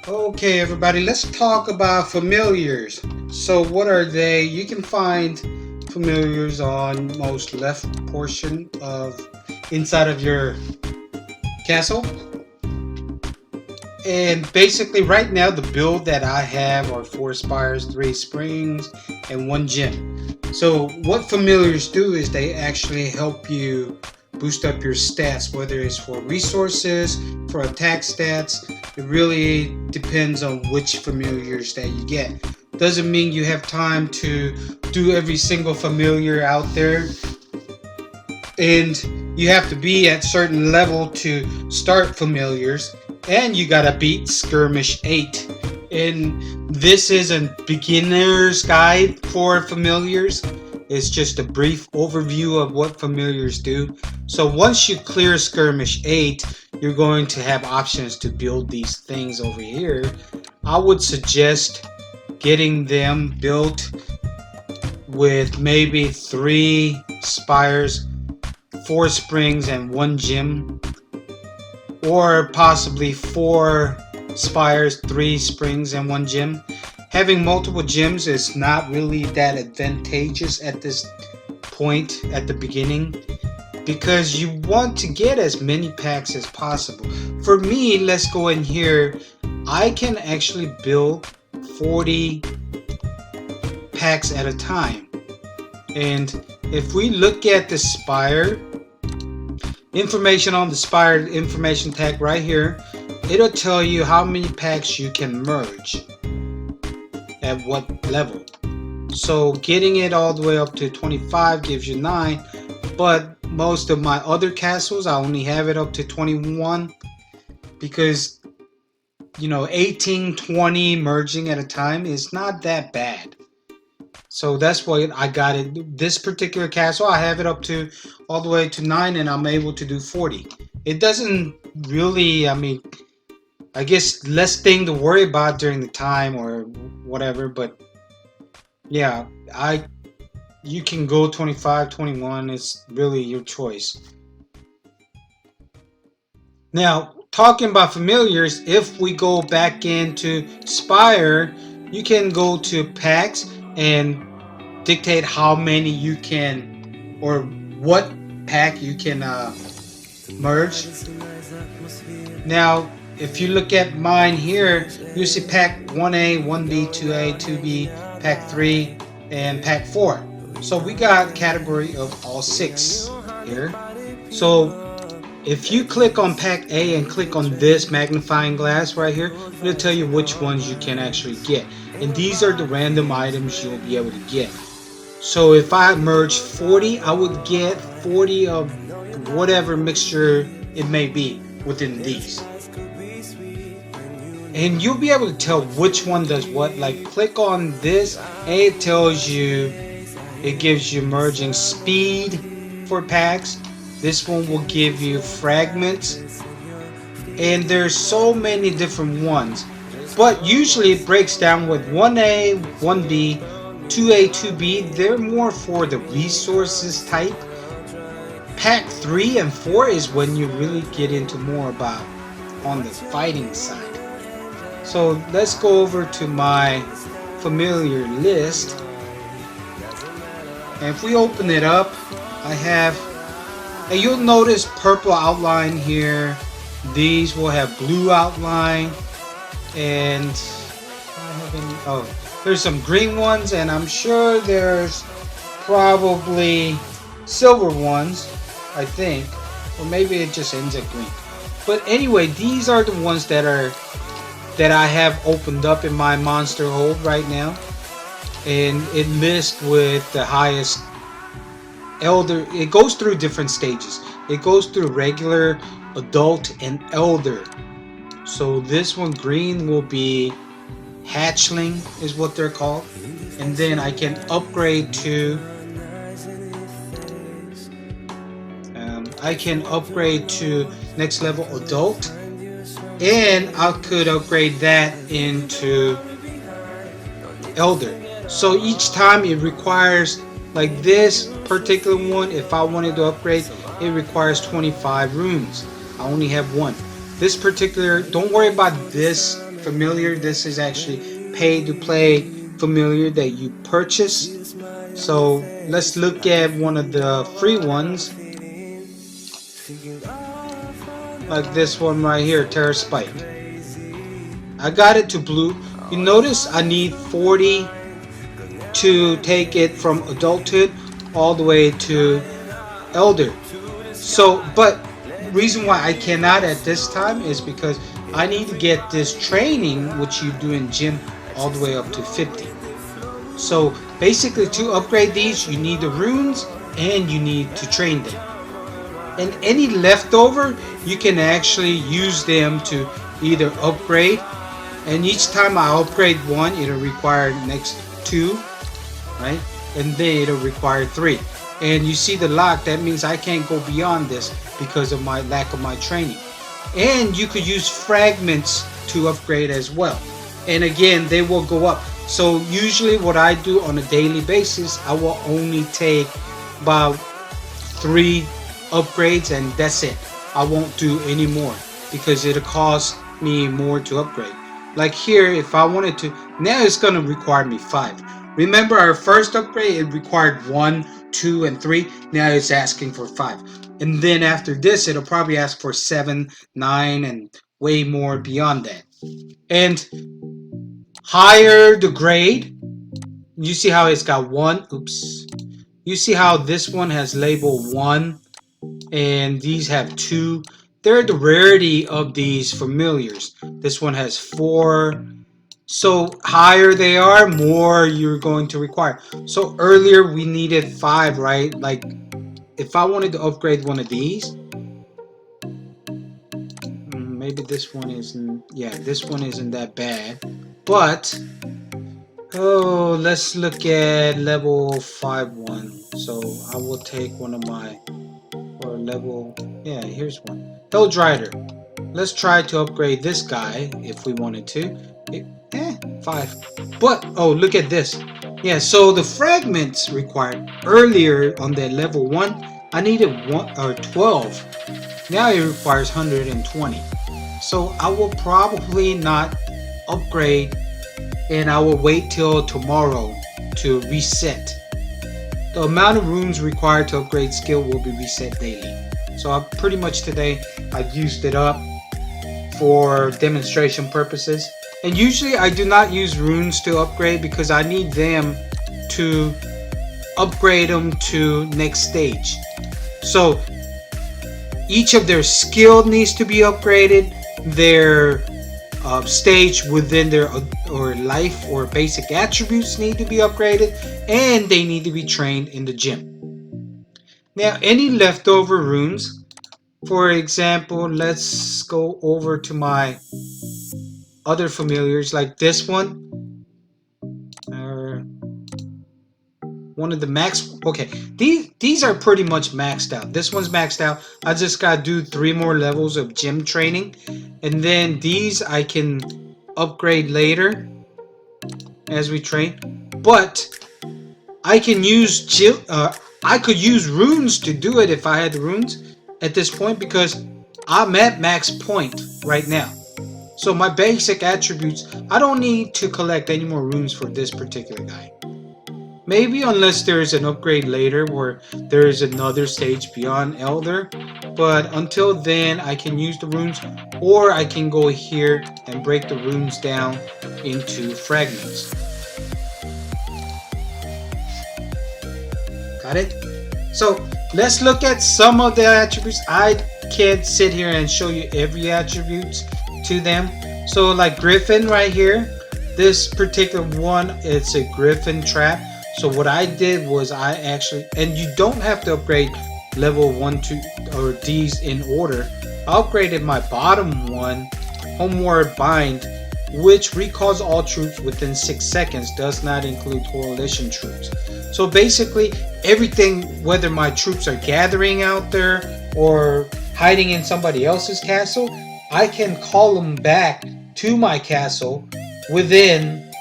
Okay, everybody, let's talk about familiars. So, what are they? You can find familiars on most left portion of inside of your castle. And basically, right now, the build that I have are 4 spires, 3 springs, and 1 gem. So, what familiars do is they actually help you boost up your stats, whether it's for resources, for attack stats. It really depends on which familiars that you get. Doesn't mean you have time to do every single familiar out there, and you have to be at certain level to start familiars, and you gotta beat skirmish 8. And this is a beginner's guide for familiars. It's just a brief overview of what familiars do. So once you clear skirmish 8, you're going to have options to build these things over here. I would suggest getting them built with maybe 3 spires, 4 springs, and 1 gem, or possibly 4 spires, 3 springs, and 1 gem. Having multiple gems is not really that advantageous at this point at the beginning, because you want to get as many packs as possible. For me, let's go in here. I can actually build 40 packs at a time. And if we look at the spire information on the spire information tag right here, it'll tell you how many packs you can merge at what level. So getting it all the way up to 25 gives you 9, but most of my other castles I only have it up to 21, because 18, 20 merging at a time is not that bad. So that's why I got it. This particular castle, I have it up to all the way to 9, and I'm able to do 40. It doesn't really, I guess less thing to worry about during the time or whatever, but yeah, you can go 25, 21. It's really your choice. Now, talking about familiars, if we go back into Spire, you can go to packs and dictate how many you can, or what pack you can merge. Now, if you look at mine here, you see pack 1A, 1B, 2A, 2B, pack 3, and pack 4. So we got category of all 6 here. So if you click on pack A and click on this magnifying glass right here, it'll tell you which ones you can actually get. And these are the random items you'll be able to get. So if I merge 40, I would get 40 of whatever mixture it may be within these. And you'll be able to tell which one does what. Like, click on this and it tells you, it gives you merging speed for packs. This one will give you fragments. And there's so many different ones. But usually it breaks down with 1A, 1B, 2A, 2B. They're more for the resources type. Pack 3 and 4 is when you really get into more about on the fighting side. So let's go over to my familiar list. And if we open it up, I have, and you'll notice purple outline here. These will have blue outline. And there's some green ones, and I'm sure there's probably silver ones, I think, or maybe it just ends at green. But anyway, these are the ones that I have opened up in my monster hold right now, and it lists with the highest elder. It goes through different stages. It goes through regular, adult, and elder. So this one, green, will be hatchling is what they're called, and then I can upgrade to next level adult, and I could upgrade that into elder. So each time it requires, like this particular one, if I wanted to upgrade, it requires 25 runes. I only have 1. This particular, don't worry about this familiar. This is actually pay to play familiar that you purchase. So let's look at one of the free ones, like this one right here, Terra Spike. I got it to blue. You notice I need 40 to take it from adulthood all the way to elder. So, but reason why I cannot at this time is because I need to get this training, which you do in gym, all the way up to 50. So basically, to upgrade these, you need the runes and you need to train them. And any leftover, you can actually use them to either upgrade. And each time I upgrade one, it'll require next two, right? And then it'll require three. And you see the lock, that means I can't go beyond this because of my lack of my training. And you could use fragments to upgrade as well. And again, they will go up. So usually what I do on a daily basis, I will only take about 3 upgrades and that's it. I won't do any more because it'll cost me more to upgrade. Like here, if I wanted to, now it's going to require me 5. Remember our first upgrade, it required 1, 2, and 3. Now it's asking for 5. And then after this, it'll probably ask for 7, 9, and way more beyond that. And higher the grade, you see how it's got 1. Oops. You see how this one has label 1 and these have 2. They're the rarity of these familiars. This one has 4. So higher they are, more you're going to require. So earlier we needed 5, right? Like if I wanted to upgrade one of these, maybe this one isn't, yeah, this one isn't that bad. But oh, let's look at level 5 one. So I will take one of my, or level, yeah, here's one. Hellrider. Let's try to upgrade this guy if we wanted to. 5. But, oh, look at this. Yeah, so the fragments required earlier on that level 1, I needed 1 or 12. Now it requires 120. So I will probably not upgrade and I will wait till tomorrow to reset. The amount of runes required to upgrade skill will be reset daily. So I pretty much today I've used it up for demonstration purposes. And usually I do not use runes to upgrade because I need them to upgrade them to next stage. So each of their skill needs to be upgraded, their stage within their or life or basic attributes need to be upgraded, and they need to be trained in the gym. Now any leftover runes, for example, let's go over to my other familiars like this one, or one of the max. Okay, these are pretty much maxed out. This one's maxed out. I just gotta do 3 more levels of gym training, and then these I can upgrade later as we train. But I can use I could use runes to do it if I had the runes at this point because I'm at max point right now. So my basic attributes, I don't need to collect any more runes for this particular guy. Maybe unless there's an upgrade later where there is another stage beyond Elder. But until then, I can use the runes, or I can go here and break the runes down into fragments. Got it? So let's look at some of the attributes. I can't sit here and show you every attribute to them. So like Griffin right here, this particular one, it's a Griffin trap. So what I did was I actually, and you don't have to upgrade level 1, 2, or these in order. I upgraded my bottom one, Homeward Bind, which recalls all troops within 6 seconds, does not include coalition troops. So basically everything, whether my troops are gathering out there or hiding in somebody else's castle, I can call them back to my castle within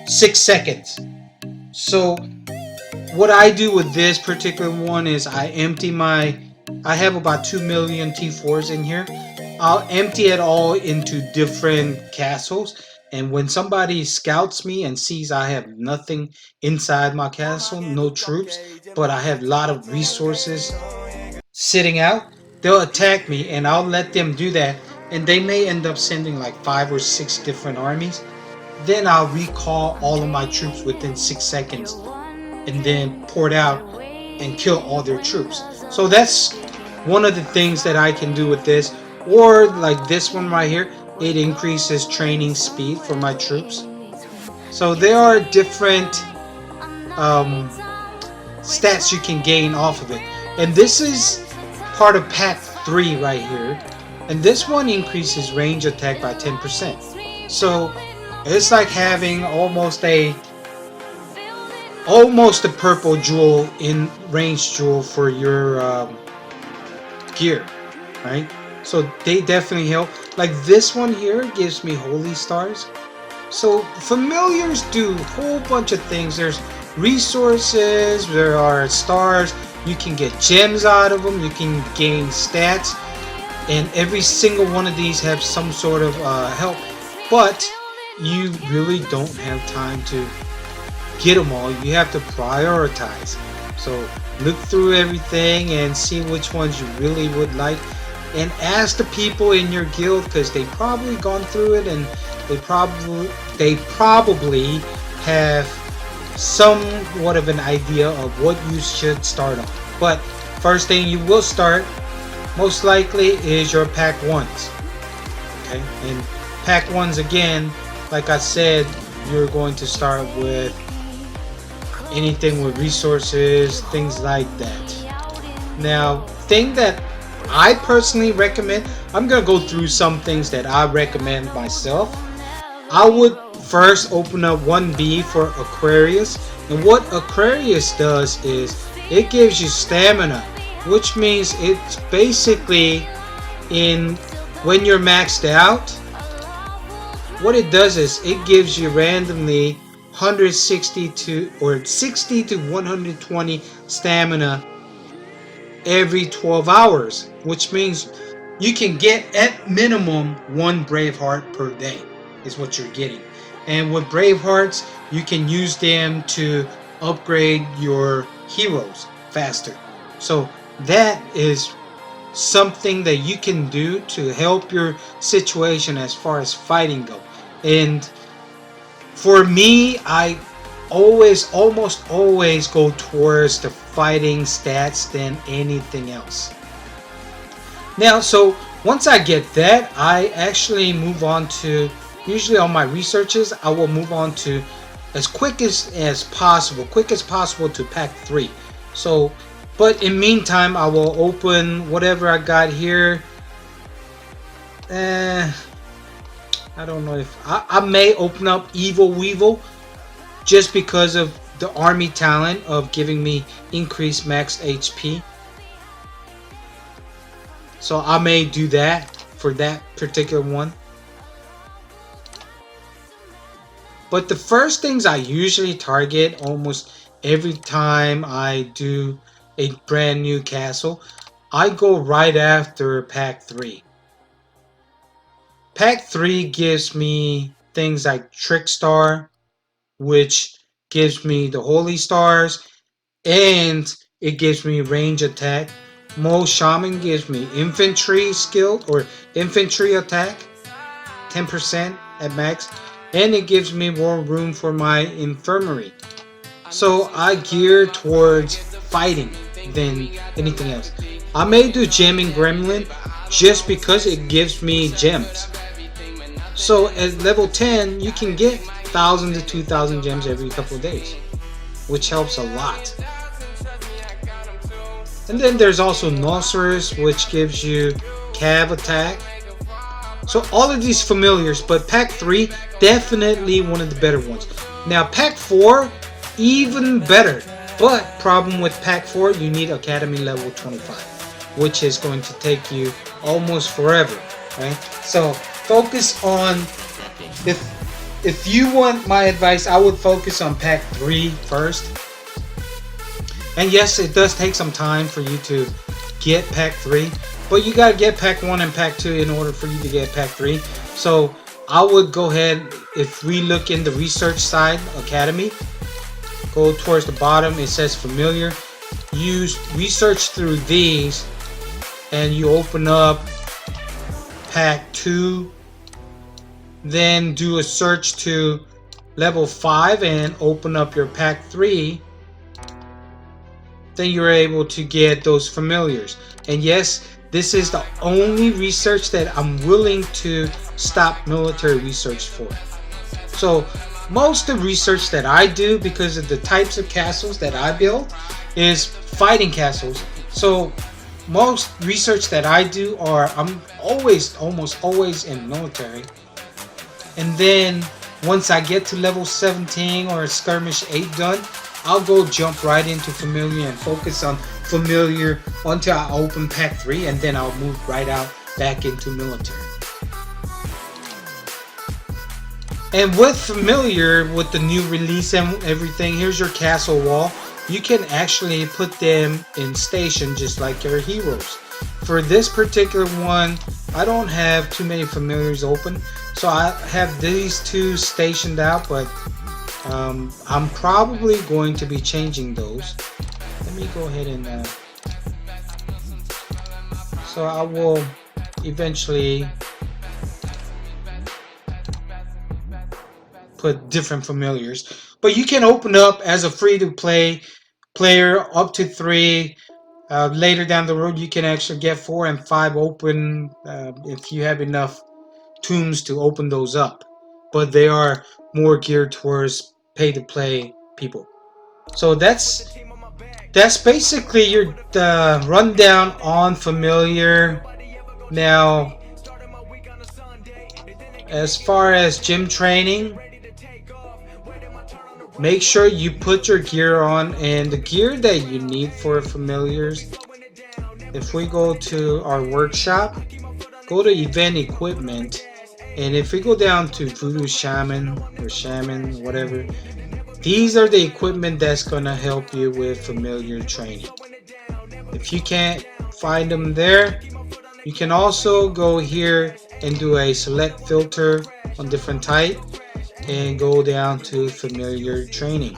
6 seconds. So what I do with this particular one is I empty my, I have about 2 million T4s in here. I'll empty it all into different castles. And when somebody scouts me and sees I have nothing inside my castle, no troops, but I have a lot of resources sitting out, they'll attack me and I'll let them do that. And they may end up sending like 5 or 6 different armies. Then I'll recall all of my troops within 6 seconds and then pour it out and kill all their troops. So that's one of the things that I can do with this. Or like this one right here, it increases training speed for my troops. So there are different um, stats you can gain off of it. And this is part of pack 3 right here. And this one increases range attack by 10%. So it's like having almost a purple jewel in range jewel for your gear, right? So they definitely help. Like this one here gives me holy stars. So familiars do a whole bunch of things. There's resources, there are stars, you can get gems out of them, you can gain stats, and every single one of these have some sort of help, but you really don't have time to get them all. You have to prioritize. So look through everything and see which ones you really would like, and ask the people in your guild, because they've probably gone through it and they probably have somewhat of an idea of what you should start on. But first thing you will start most likely is your pack 1s. Okay, and pack 1s, again, like I said, you're going to start with anything with resources, things like that. Now, thing that I personally recommend, I'm gonna go through some things that I recommend myself. I would first open up 1B for Aquarius, and what Aquarius does is it gives you stamina, which means it's basically when you're maxed out, what it does is it gives you randomly 160 to or 60 to 120 stamina every 12 hours, which means you can get at minimum 1 brave heart per day is what you're getting. And with brave hearts, you can use them to upgrade your heroes faster. So that is something that you can do to help your situation as far as fighting go. And for me, I almost always go towards the fighting stats than anything else. Now, so once I get that, I actually move on to, usually on my researches, I will move on to as quick as possible to pack 3. So, but in meantime, I will open whatever I got here. I don't know if I may open up Evil Weevil just because of the army talent of giving me increased max HP. So I may do that for that particular one. But the first things I usually target almost every time I do a brand new castle, I go right after pack 3. Pack 3 gives me things like Trick Star, which gives me the Holy Stars, and it gives me range attack. Mo Shaman gives me infantry skill or infantry attack, 10% at max, and it gives me more room for my infirmary. So I gear towards fighting than anything else. I may do Gem and Gremlin just because it gives me gems. So at level 10, you can get 1,000 to 2,000 gems every couple of days, which helps a lot. And then there's also Nosferus, which gives you Cav attack. So all of these familiars, but pack 3 definitely one of the better ones. Now pack 4 even better, but problem with pack 4, you need Academy level 25, which is going to take you almost forever, right? So focus on, if you want my advice, I would focus on pack 3 first. And yes, it does take some time for you to get pack 3, But you gotta get pack 1 and pack 2 in order for you to get pack 3. So I would go ahead, if we look in the research side, Academy, go towards the bottom, it says familiar. Use research through these, and you open up pack 2, then do a search to level 5 and open up your pack 3. Then you're able to get those familiars. And yes, this is the only research that I'm willing to stop military research for. So most of the research that I do, because of the types of castles that I build, is fighting castles. So most research that I do I'm almost always in military. And then once I get to level 17 or skirmish 8 done, I'll go jump right into familiar and focus on familiar until I open pack 3, and then I'll move right out back into military. And with familiar, with the new release and everything, here's your castle wall. You can actually put them in station just like your heroes. For this particular one, I don't have too many familiars open, so I have these 2 stationed out, but I'm probably going to be changing those. Let me go ahead and so I will eventually put different familiars, but you can open up as a free-to-play player up to 3. Later down the road, you can actually get 4 and 5 open if you have enough tombs to open those up. But they are more geared towards pay-to-play people. So that's basically your rundown on familiar. Now, as far as gym training, make sure you put your gear on, and the gear that you need for familiars. If we go to our workshop, go to event equipment, and if we go down to Voodoo Shaman or Shaman, whatever, these are the equipment that's going to help you with familiar training. If you can't find them there, you can also go here and do a select filter on different type and go down to familiar training.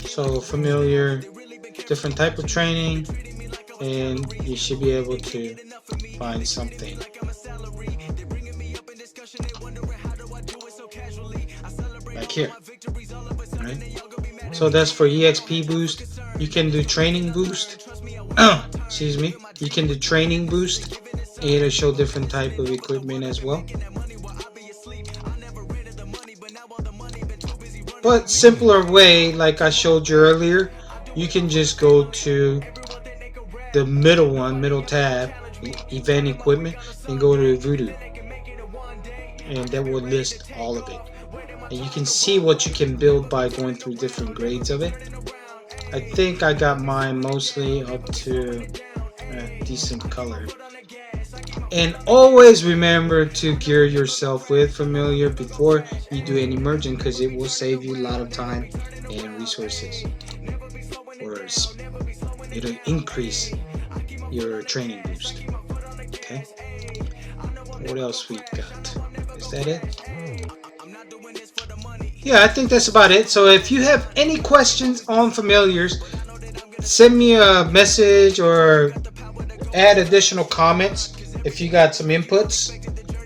So familiar, different type of training, and you should be able to find something. Like here, right? So that's for EXP boost. You can do training boost. Excuse me. You can do training boost, and it'll show different type of equipment as well. But simpler way, like I showed you earlier, you can just go to the middle tab, event equipment, and go to Voodoo, and that will list all of it. And you can see what you can build by going through different grades of it. I think I got mine mostly up to a decent color. And always remember to gear yourself with familiar before you do any merging, because it will save you a lot of time and resources. Or it'll increase your training boost. Okay. What else we got? Is that it? Yeah, I think that's about it. So if you have any questions on familiars, send me a message or add additional comments if you got some inputs.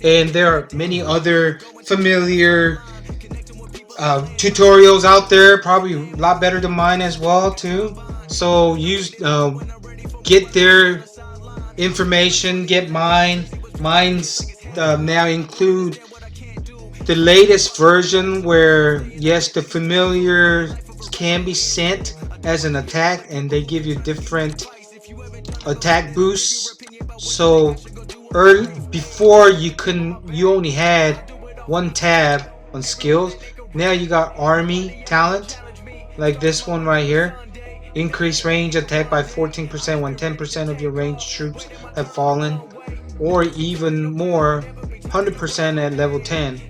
And there are many other familiar tutorials out there, probably a lot better than mine as well too. So use get their information, get mine. Mine's now include the latest version where yes, the familiar can be sent as an attack, and they give you different attack boosts. So before you only had one tab on skills. Now you got army talent, like this one right here. Increase range attack by 14% when 10% of your ranged troops have fallen, or even more, 100% at level 10.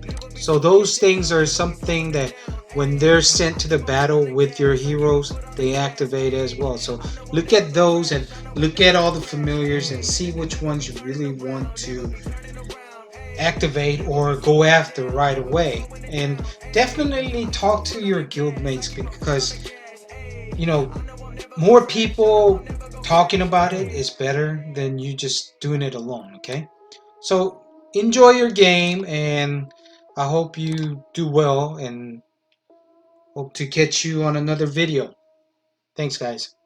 So those things are something that when they're sent to the battle with your heroes, they activate as well. So look at those and look at all the familiars and see which ones you really want to activate or go after right away. And definitely talk to your guildmates, because you know, more people talking about it is better than you just doing it alone, okay? So enjoy your game, and I hope you do well, and hope to catch you on another video. Thanks, guys.